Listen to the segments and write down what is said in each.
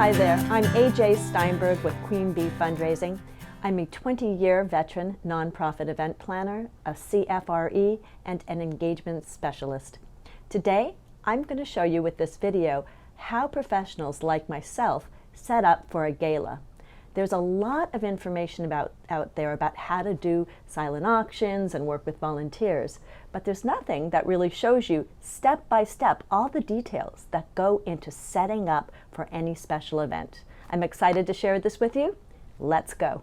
Hi there, I'm AJ Steinberg with Queen Bee Fundraising. I'm a 20-year veteran nonprofit event planner, a CFRE, and an engagement specialist. Today, I'm going to show you with this video how professionals like myself set up for a gala. There's a lot of information out there about how to do silent auctions and work with volunteers, but there's nothing that really shows you step by step all the details that go into setting up for any special event. I'm excited to share this with you. Let's go.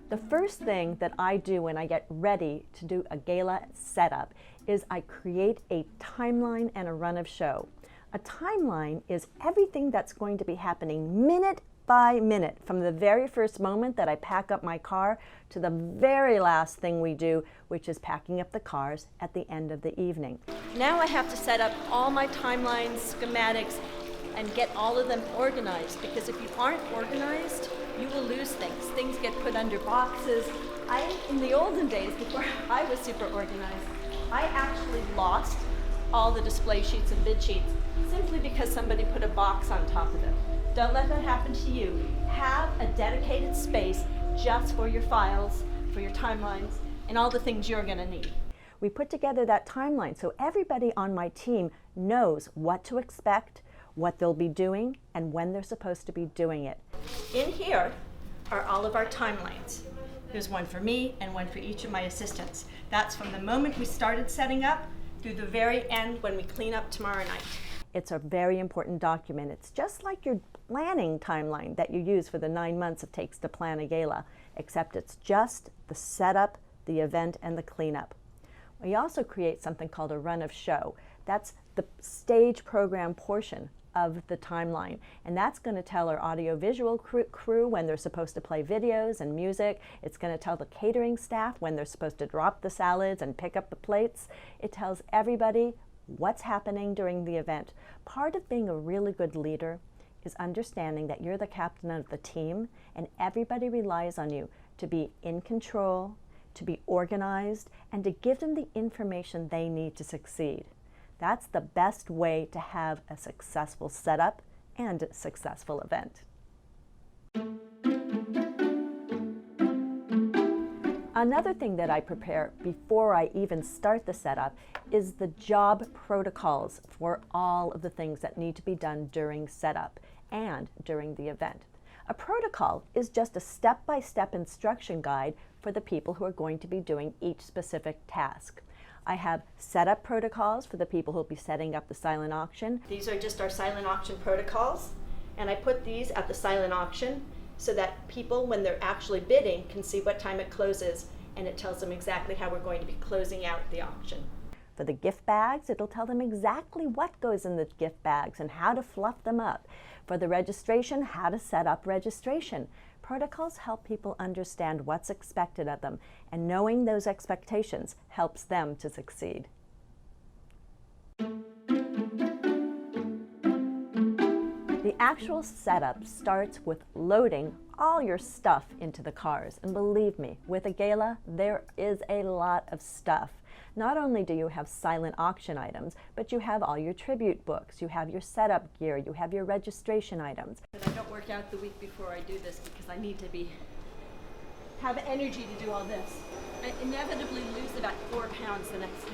The first thing that I do when I get ready to do a gala setup is I create a timeline and a run of show. A timeline is everything that's going to be happening minute by minute, from the very first moment that I pack up my car to the very last thing we do, which is packing up the cars at the end of the evening. Now I have to set up all my timelines, schematics, and get all of them organized, because if you aren't organized, you will lose things. Things get put under boxes. In the olden days, before I was super organized, I actually lost all the display sheets and bid sheets simply because somebody put a box on top of them. Don't let that happen to you. Have a dedicated space just for your files, for your timelines, and all the things you're going to need. We put together that timeline so everybody on my team knows what to expect, what they'll be doing, and when they're supposed to be doing it. In here are all of our timelines. There's one for me and one for each of my assistants. That's from the moment we started setting up through the very end when we clean up tomorrow night. It's a very important document. It's just like your planning timeline that you use for the 9 months it takes to plan a gala, except it's just the setup, the event, and the cleanup. We also create something called a run of show. That's the stage program portion of the timeline, and that's going to tell our audiovisual crew when they're supposed to play videos and music. It's going to tell the catering staff when they're supposed to drop the salads and pick up the plates. It tells everybody what's happening during the event. Part of being a really good leader is understanding that you're the captain of the team and everybody relies on you to be in control, to be organized, and to give them the information they need to succeed. That's the best way to have a successful setup and a successful event. Another thing that I prepare before I even start the setup is the job protocols for all of the things that need to be done during setup and during the event. A protocol is just a step-by-step instruction guide for the people who are going to be doing each specific task. I have setup protocols for the people who will be setting up the silent auction. These are just our silent auction protocols, and I put these at the silent auction so that people, when they're actually bidding, can see what time it closes, and it tells them exactly how we're going to be closing out the auction. For the gift bags, it'll tell them exactly what goes in the gift bags and how to fluff them up. For the registration, how to set up registration. Protocols help people understand what's expected of them, and knowing those expectations helps them to succeed. The actual setup starts with loading all your stuff into the cars. And believe me, with a gala, there is a lot of stuff. Not only do you have silent auction items, but you have all your tribute books, you have your setup gear, you have your registration items. But I don't work out the week before I do this because I need to have energy to do all this. I inevitably lose about 4 pounds the next day.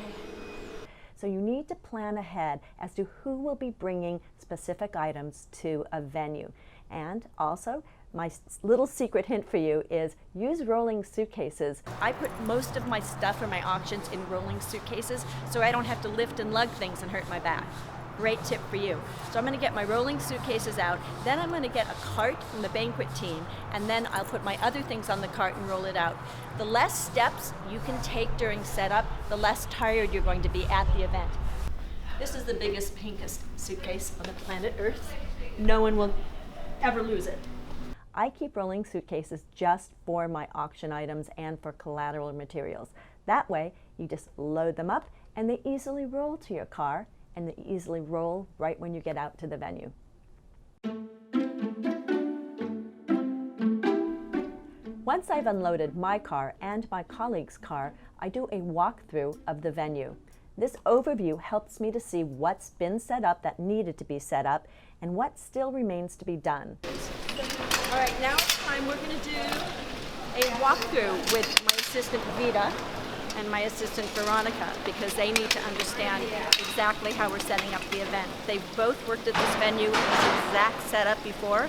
So you need to plan ahead as to who will be bringing specific items to a venue. And also, my little secret hint for you is use rolling suitcases. I put most of my stuff for my auctions in rolling suitcases so I don't have to lift and lug things and hurt my back. Great tip for you. So I'm going to get my rolling suitcases out, then I'm going to get a cart from the banquet team, and then I'll put my other things on the cart and roll it out. The less steps you can take during setup, the less tired you're going to be at the event. This is the biggest, pinkest suitcase on the planet Earth. No one will ever lose it. I keep rolling suitcases just for my auction items and for collateral materials. That way, you just load them up and they easily roll to your car, and they easily roll right when you get out to the venue. Once I've unloaded my car and my colleague's car, I do a walkthrough of the venue. This overview helps me to see what's been set up that needed to be set up and what still remains to be done. All right, now it's time. We're going to do a walkthrough with my assistant Vita and my assistant Veronica, because they need to understand exactly how we're setting up the event. They've both worked at this venue in this exact setup before,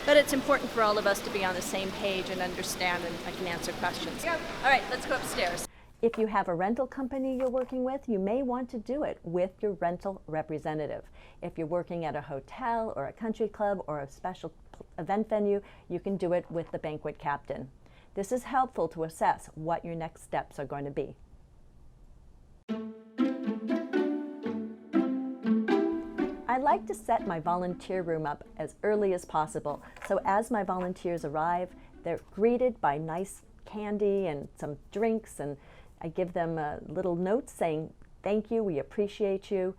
but it's important for all of us to be on the same page and understand, and I can answer questions. All right, let's go upstairs. If you have a rental company you're working with, you may want to do it with your rental representative. If you're working at a hotel or a country club or a special event venue, you can do it with the banquet captain. This is helpful to assess what your next steps are going to be. I like to set my volunteer room up as early as possible, so as my volunteers arrive, they're greeted by nice candy and some drinks, and I give them a little note saying, "Thank you, we appreciate you."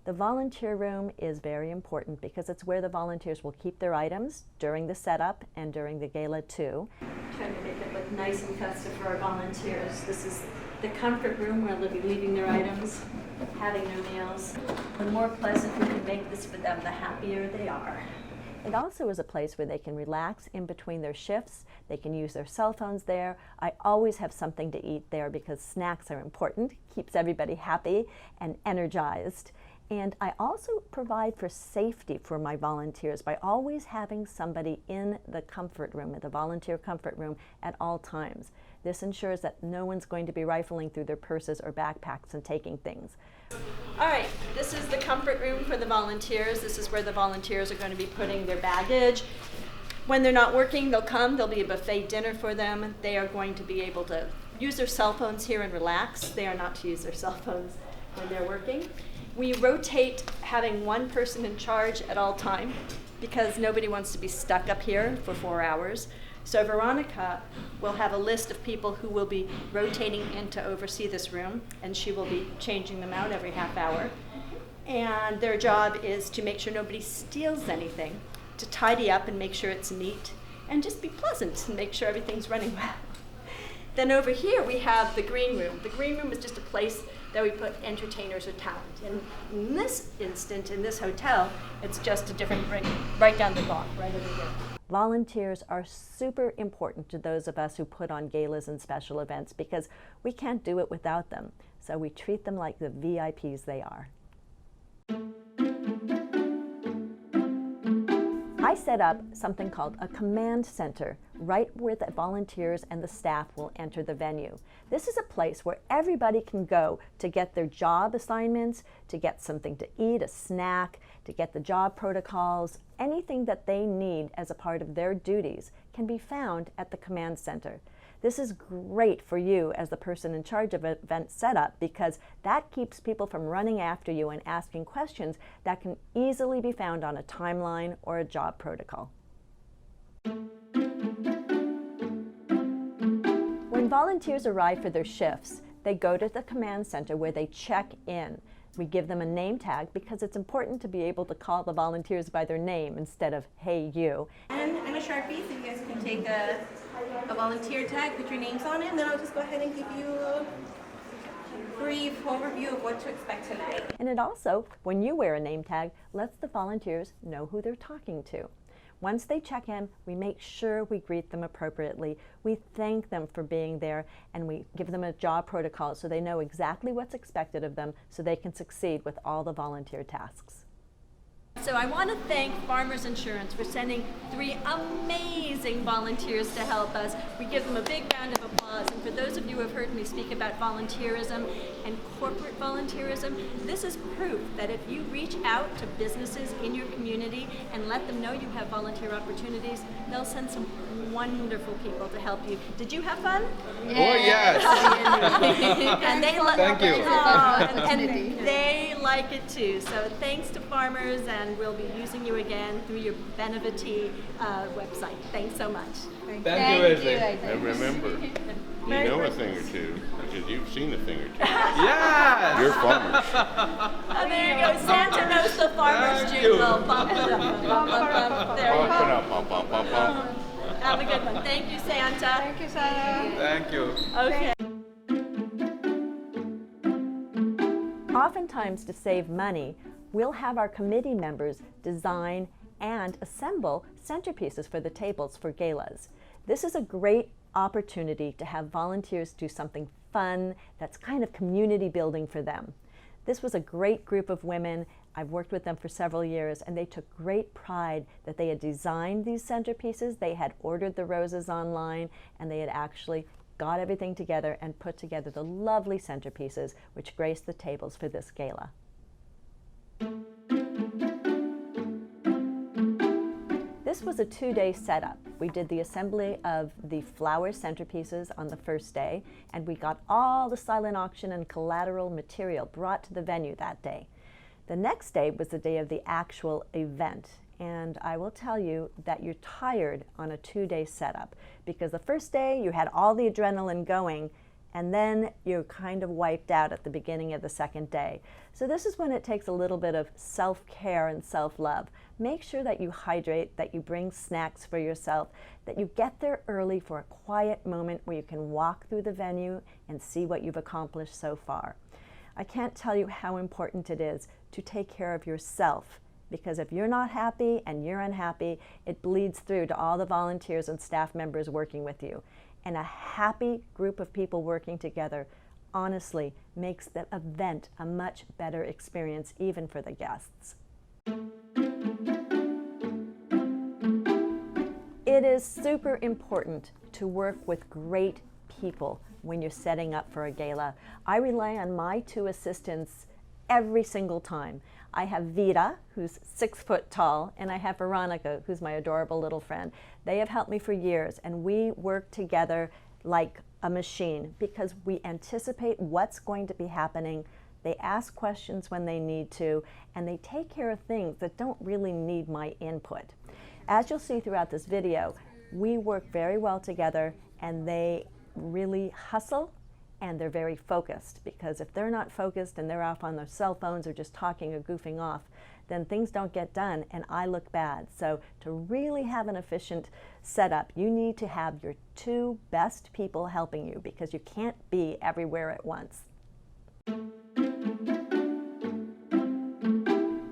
The volunteer room is very important because it's where the volunteers will keep their items during the setup and during the gala too. Trying to make it look nice and festive for our volunteers. This is the comfort room where they'll be leaving their items, having their meals. The more pleasant we can make this for them, the happier they are. It also is a place where they can relax in between their shifts. They can use their cell phones there. I always have something to eat there because snacks are important, keeps everybody happy and energized. And I also provide for safety for my volunteers by always having somebody in the comfort room, the volunteer comfort room, at all times. This ensures that no one's going to be rifling through their purses or backpacks and taking things. All right, this is the comfort room for the volunteers. This is where the volunteers are going to be putting their baggage. When they're not working, they'll come. There'll be a buffet dinner for them. They are going to be able to use their cell phones here and relax. They are not to use their cell phones when they're working. We rotate having one person in charge at all time because nobody wants to be stuck up here for 4 hours. So Veronica will have a list of people who will be rotating in to oversee this room, and she will be changing them out every half hour. And their job is to make sure nobody steals anything, to tidy up and make sure it's neat, and just be pleasant and make sure everything's running well. Then over here we have the green room. The green room is just a place that we put entertainers or talent. And in this instant, in this hotel, it's just a different right down the block, right over here. Volunteers are super important to those of us who put on galas and special events because we can't do it without them. So we treat them like the VIPs they are. I set up something called a command center right where the volunteers and the staff will enter the venue. This is a place where everybody can go to get their job assignments, to get something to eat, a snack, to get the job protocols. Anything that they need as a part of their duties can be found at the command center. This is great for you as the person in charge of event setup because that keeps people from running after you and asking questions that can easily be found on a timeline or a job protocol. When volunteers arrive for their shifts, they go to the command center where they check in. We give them a name tag because it's important to be able to call the volunteers by their name instead of, "Hey, you." And a Sharpie, so you guys can take a volunteer tag, put your names on it, and then I'll just go ahead and give you a brief overview of what to expect tonight. And it also, when you wear a name tag, lets the volunteers know who they're talking to. Once they check in, we make sure we greet them appropriately. We thank them for being there, and we give them a job protocol so they know exactly what's expected of them so they can succeed with all the volunteer tasks. So I want to thank Farmers Insurance for sending 3 amazing volunteers to help us. We give them a big round of applause. And for those of you who have heard me speak about volunteerism and corporate volunteerism, this is proof that if you reach out to businesses in your community and let them know you have volunteer opportunities, they'll send some wonderful people to help you. Did you have fun? Oh, yes. And they Thank you. and they like it too. So thanks to Farmers, and we'll be using you again through your Benevity website. Thanks so much. Thank you, Isaac. And remember, you know a thing or two because you've seen a thing or two. Yes! You're farmers. Oh, there you go. Santa knows the Farmers Thank you. jingle. Bump it up, bump, bump, bump. There you Bump it go. up, bump, bump, bump, bump. Have a good one. Thank you, Santa. Thank you, Santa. Thank you. Okay. Oftentimes, to save money, we'll have our committee members design and assemble centerpieces for the tables for galas. This is a great opportunity to have volunteers do something fun that's kind of community building for them. This was a great group of women. I've worked with them for several years, and they took great pride that they had designed these centerpieces, they had ordered the roses online, and they had actually got everything together and put together the lovely centerpieces which grace the tables for this gala. This was a 2-day setup. We did the assembly of the flower centerpieces on the first day, and we got all the silent auction and collateral material brought to the venue that day. The next day was the day of the actual event, and I will tell you that you're tired on a 2-day setup, because the first day you had all the adrenaline going, and then you're kind of wiped out at the beginning of the second day. So this is when it takes a little bit of self-care and self-love. Make sure that you hydrate, that you bring snacks for yourself, that you get there early for a quiet moment where you can walk through the venue and see what you've accomplished so far. I can't tell you how important it is to take care of yourself, because if you're not happy and you're unhappy, it bleeds through to all the volunteers and staff members working with you. And a happy group of people working together honestly makes the event a much better experience, even for the guests. It is super important to work with great people when you're setting up for a gala. I rely on my 2 assistants every single time. I have Vita, who's 6 foot tall, and I have Veronica, who's my adorable little friend. They have helped me for years, and we work together like a machine because we anticipate what's going to be happening. They ask questions when they need to, and they take care of things that don't really need my input. As you'll see throughout this video, we work very well together, and they really hustle, and they're very focused, because if they're not focused and they're off on their cell phones or just talking or goofing off, then things don't get done and I look bad. So to really have an efficient setup, you need to have your 2 best people helping you, because you can't be everywhere at once.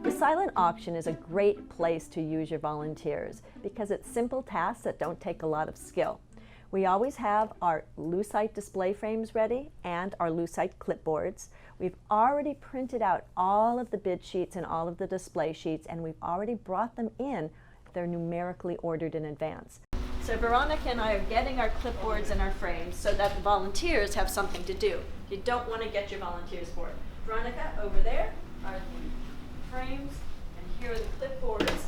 The silent auction is a great place to use your volunteers because it's simple tasks that don't take a lot of skill. We always have our lucite display frames ready and our lucite clipboards. We've already printed out all of the bid sheets and all of the display sheets, and we've already brought them in. They're numerically ordered in advance. So Veronica and I are getting our clipboards and our frames so that the volunteers have something to do. You don't want to get your volunteers bored. Veronica, over there are the frames, and here are the clipboards.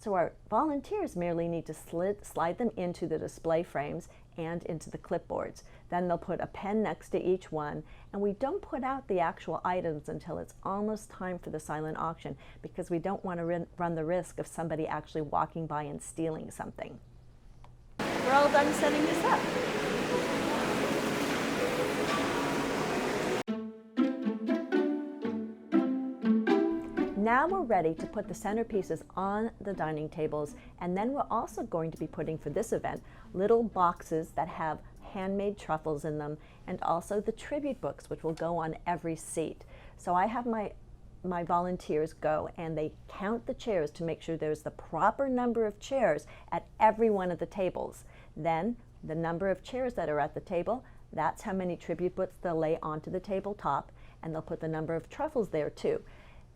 So our volunteers merely need to slide them into the display frames and into the clipboards. Then they'll put a pen next to each one, and we don't put out the actual items until it's almost time for the silent auction, because we don't want to run the risk of somebody actually walking by and stealing something. We're all done setting this up. Now we're ready to put the centerpieces on the dining tables, and then we're also going to be putting, for this event, little boxes that have handmade truffles in them, and also the tribute books, which will go on every seat. So I have my volunteers go and they count the chairs to make sure there's the proper number of chairs at every one of the tables. Then the number of chairs that are at the table, that's how many tribute books they'll lay onto the tabletop, and they'll put the number of truffles there too.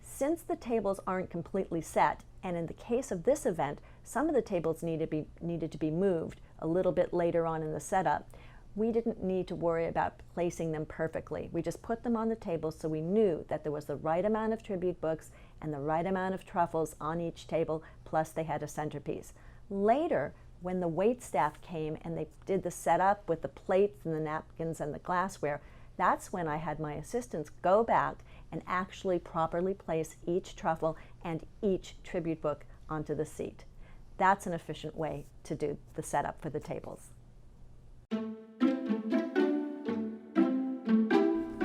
Since the tables aren't completely set, and in the case of this event, some of the tables needed to be moved a little bit later on in the setup, we didn't need to worry about placing them perfectly. We just put them on the table so we knew that there was the right amount of tribute books and the right amount of truffles on each table, plus they had a centerpiece. Later, when the wait staff came and they did the setup with the plates and the napkins and the glassware, that's when I had my assistants go back and actually properly place each truffle and each tribute book onto the seat. That's an efficient way to do the setup for the tables.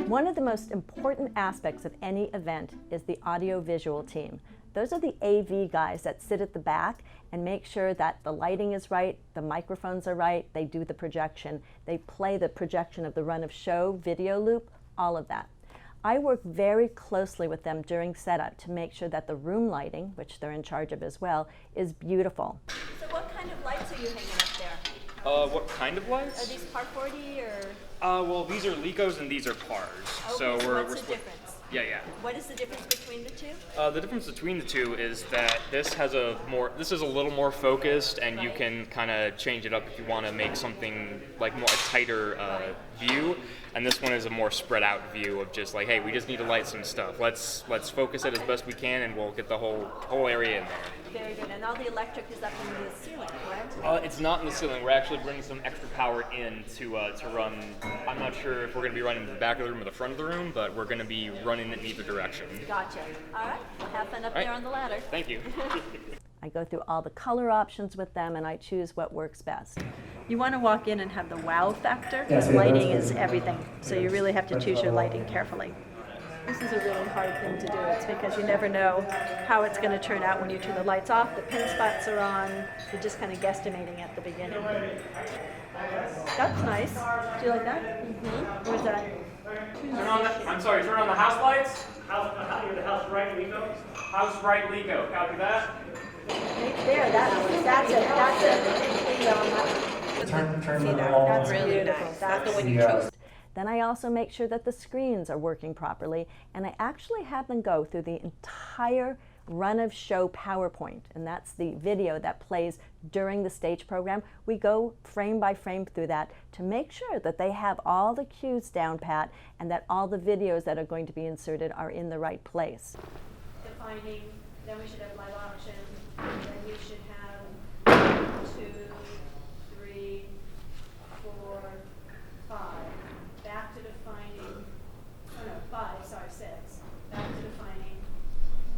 One of the most important aspects of any event is the audio-visual team. Those are the AV guys that sit at the back and make sure that the lighting is right, the microphones are right, they do the projection, they play the projection of the run of show, video loop, all of that. I work very closely with them during setup to make sure that the room lighting, which they're in charge of as well, is beautiful. So what kind of lights are you hanging up there? What kind of Are lights? these par 40 or? Well, these are Licos and these are Pars. Okay, so so we're what's the split. difference? Yeah. What is the difference between the two? The difference between the two is that this is a little more focused, and you Right. can kind of change it up if you want to make something like a tighter view. And this one is a more spread out view of just like, hey, we just need to light some stuff. Let's focus it as best we can, and we'll get the whole area in there. Very good. And all the electric is up in the ceiling, correct? It's not in the ceiling. We're actually bringing some extra power in to run. I'm not sure if we're going to be running to the back of the room or the front of the room, but we're going to be running it in either direction. Gotcha. All right. Well, have fun up Right. there on the ladder. Thank you. I go through all the color options with them and I choose what works best. You want to walk in and have the wow factor, because lighting is everything. So you really have to choose your lighting carefully. This is a really hard thing to do. It's because you never know how it's going to turn out when you turn the lights off, the pin spots are on. You're just kind of guesstimating at the beginning. That's nice. Do you like that? Mm-hmm. Where's that? Turn on the house lights. The house right, Lico? House right Lico. Copy that. Right there. That's it. That's it. Turn See the that? wall. That's really Beautiful. nice. That's That's the one you Yeah. chose. Then I also make sure that the screens are working properly, and I actually have them go through the entire run of show PowerPoint, and that's the video that plays during the stage program. We go frame by frame through that to make sure that they have all the cues down pat and that all the videos that are going to be inserted are in the right place. Defining, then we should have live auction, then you should have 2, 3, 4, 5. Back to defining, oh no, 5, sorry, 6. Back to defining.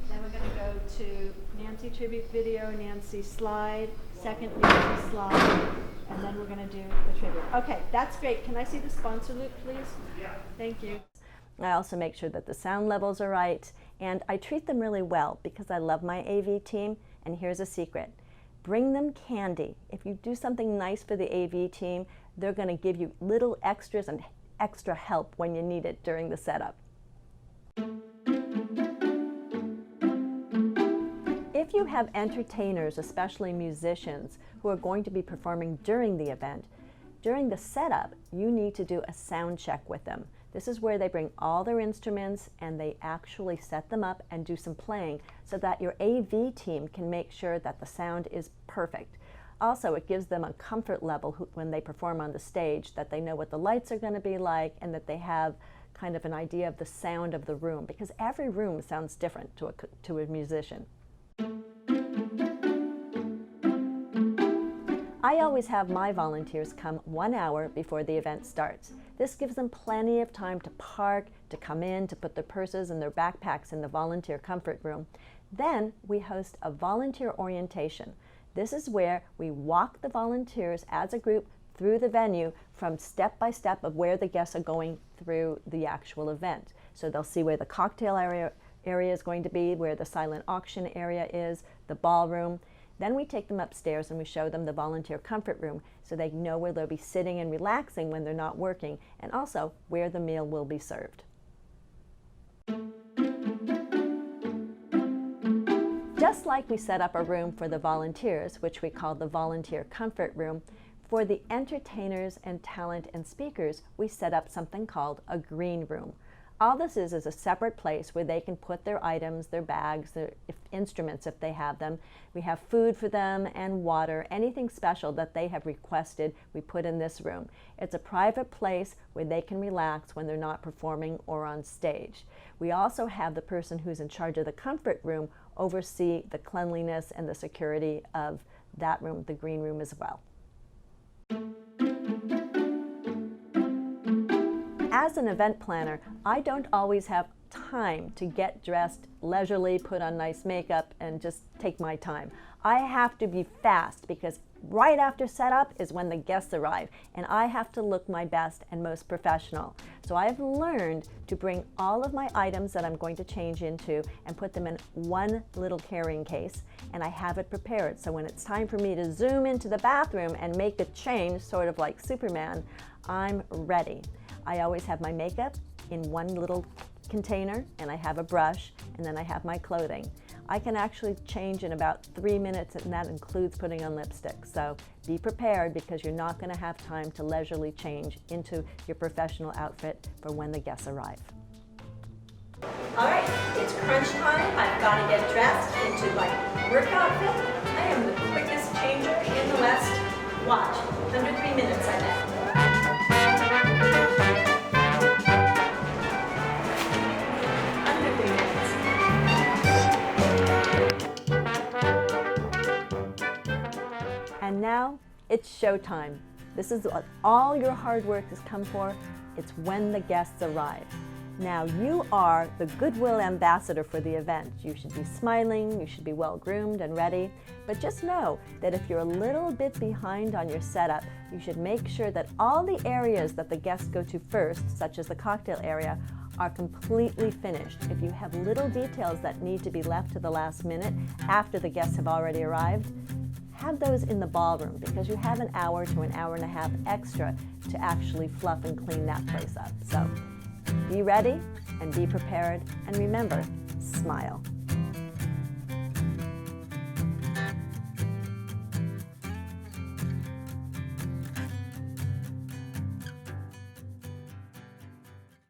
Then we're gonna go to Nancy tribute video, Nancy slide, second Nancy slide, and then we're gonna do the tribute. Okay, that's great. Can I see the sponsor loop, please? Yeah. Thank you. I also make sure that the sound levels are right, and I treat them really well because I love my AV team, and here's a secret. Bring them candy. If you do something nice for the AV team, they're going to give you little extras and extra help when you need it during the setup. If you have entertainers, especially musicians, who are going to be performing during the event, during the setup, you need to do a sound check with them. This is where they bring all their instruments and they actually set them up and do some playing so that your AV team can make sure that the sound is perfect. Also, it gives them a comfort level when they perform on the stage, that they know what the lights are going to be like and that they have kind of an idea of the sound of the room, because every room sounds different to a musician. I always have my volunteers come 1 hour before the event starts. This gives them plenty of time to park, to come in, to put their purses and their backpacks in the volunteer comfort room. Then we host a volunteer orientation. This is where we walk the volunteers as a group through the venue from step by step of where the guests are going through the actual event. So they'll see where the cocktail area is going to be, where the silent auction area is, the ballroom. Then we take them upstairs and we show them the volunteer comfort room so they know where they'll be sitting and relaxing when they're not working, and also where the meal will be served. Just like we set up a room for the volunteers, which we call the volunteer comfort room, for the entertainers and talent and speakers, we set up something called a green room. All this is a separate place where they can put their items, their bags, their instruments if they have them. We have food for them and water, anything special that they have requested, we put in this room. It's a private place where they can relax when they're not performing or on stage. We also have the person who's in charge of the comfort room oversee the cleanliness and the security of that room, the green room as well. As an event planner, I don't always have time to get dressed leisurely, put on nice makeup, and just take my time. I have to be fast because right after setup is when the guests arrive, and I have to look my best and most professional. So I've learned to bring all of my items that I'm going to change into and put them in one little carrying case, and I have it prepared. So when it's time for me to zoom into the bathroom and make a change, sort of like Superman, I'm ready. I always have my makeup in one little container, and I have a brush, and then I have my clothing. I can actually change in about 3 minutes, and that includes putting on lipstick. So be prepared, because you're not going to have time to leisurely change into your professional outfit for when the guests arrive. All right, it's crunch time. I've got to get dressed into my work outfit. I am the quickest changer in the West. Watch, under 3 minutes I bet. Under 3 minutes. And now it's showtime. This is what all your hard work has come for. It's when the guests arrive. Now you are the goodwill ambassador for the event. You should be smiling, you should be well groomed and ready, but just know that if you're a little bit behind on your setup, you should make sure that all the areas that the guests go to first, such as the cocktail area, are completely finished. If you have little details that need to be left to the last minute after the guests have already arrived, have those in the ballroom, because you have an hour to an hour and a half extra to actually fluff and clean that place up. So be ready and be prepared, and remember, smile.